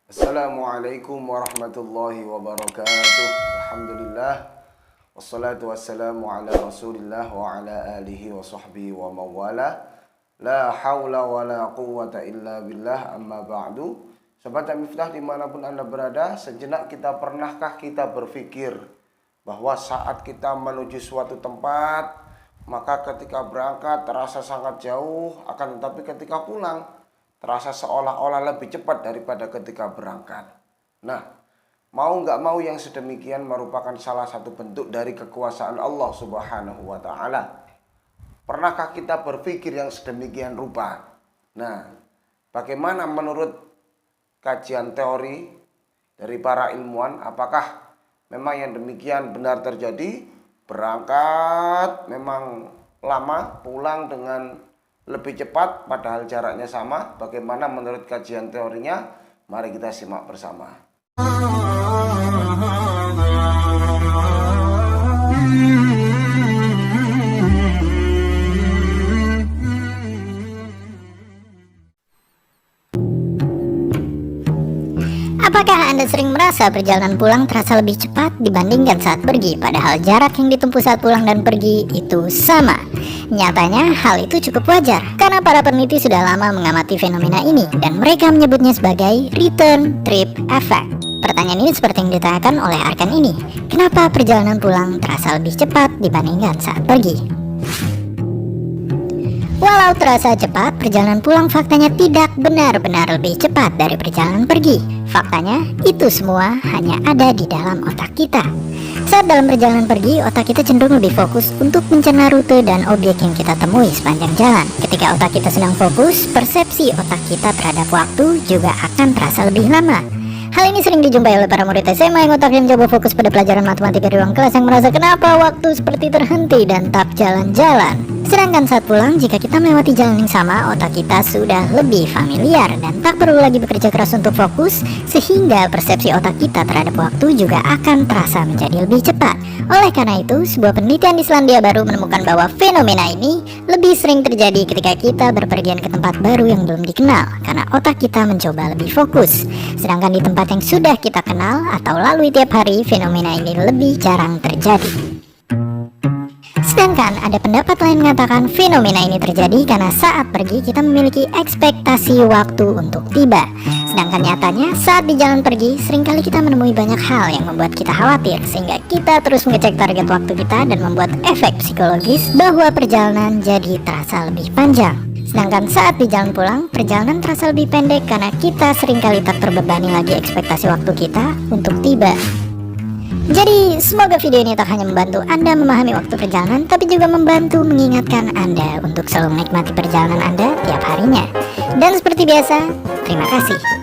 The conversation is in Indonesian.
Assalamualaikum warahmatullahi wabarakatuh. Alhamdulillah. Wassalatu wassalamu ala rasulillah wa ala alihi wa sahbihi wa mawala. La hawla wa la quwwata illa billah, amma ba'du. Sahabat Miftah dimanapun anda berada, sejenak pernahkah kita berpikir bahwa saat kita menuju suatu tempat, maka ketika berangkat terasa sangat jauh, akan tetapi ketika pulang terasa seolah-olah lebih cepat daripada ketika berangkat. Nah, mau nggak mau yang sedemikian merupakan salah satu bentuk dari kekuasaan Allah Subhanahu wa Ta'ala. Pernahkah kita berpikir yang sedemikian rupa? Nah, bagaimana menurut kajian teori dari para ilmuwan, apakah memang yang demikian benar terjadi? Berangkat memang lama, pulang dengan lebih cepat padahal jaraknya sama. Bagaimana menurut kajian teorinya? Mari kita simak bersama. Apakah Anda sering merasa perjalanan pulang terasa lebih cepat dibandingkan saat pergi, padahal jarak yang ditempuh saat pulang dan pergi itu sama? Nyatanya hal itu cukup wajar, karena para peneliti sudah lama mengamati fenomena ini dan mereka menyebutnya sebagai return trip effect. Pertanyaan ini seperti yang ditanyakan oleh Arkan ini, kenapa perjalanan pulang terasa lebih cepat dibandingkan saat pergi? Walau terasa cepat, perjalanan pulang faktanya tidak benar-benar lebih cepat dari perjalanan pergi. Faktanya, itu semua hanya ada di dalam otak kita. Saat dalam perjalanan pergi, otak kita cenderung lebih fokus untuk mencerna rute dan objek yang kita temui sepanjang jalan. Ketika otak kita sedang fokus, persepsi otak kita terhadap waktu juga akan terasa lebih lama. Hal ini sering dijumpai oleh para murid SMA yang otaknya mencoba fokus pada pelajaran matematika di ruang kelas, yang merasa kenapa waktu seperti terhenti dan tak jalan-jalan. Sedangkan saat pulang, jika kita melewati jalan yang sama, otak kita sudah lebih familiar dan tak perlu lagi bekerja keras untuk fokus, sehingga persepsi otak kita terhadap waktu juga akan terasa menjadi lebih cepat. Oleh karena itu, sebuah penelitian di Selandia Baru menemukan bahwa fenomena ini lebih sering terjadi ketika kita berpergian ke tempat baru yang belum dikenal, karena otak kita mencoba lebih fokus. Sedangkan di tempat yang sudah kita kenal atau lalui tiap hari, fenomena ini lebih jarang terjadi. Sedangkan ada pendapat lain mengatakan fenomena ini terjadi karena saat pergi kita memiliki ekspektasi waktu untuk tiba. Sedangkan nyatanya saat di jalan pergi seringkali kita menemui banyak hal yang membuat kita khawatir, sehingga kita terus mengecek target waktu kita dan membuat efek psikologis bahwa perjalanan jadi terasa lebih panjang. Sedangkan saat di jalan pulang, perjalanan terasa lebih pendek karena kita seringkali tak terbebani lagi ekspektasi waktu kita untuk tiba. Jadi, semoga video ini tak hanya membantu Anda memahami waktu perjalanan, tapi juga membantu mengingatkan Anda untuk selalu menikmati perjalanan Anda tiap harinya. Dan seperti biasa, terima kasih.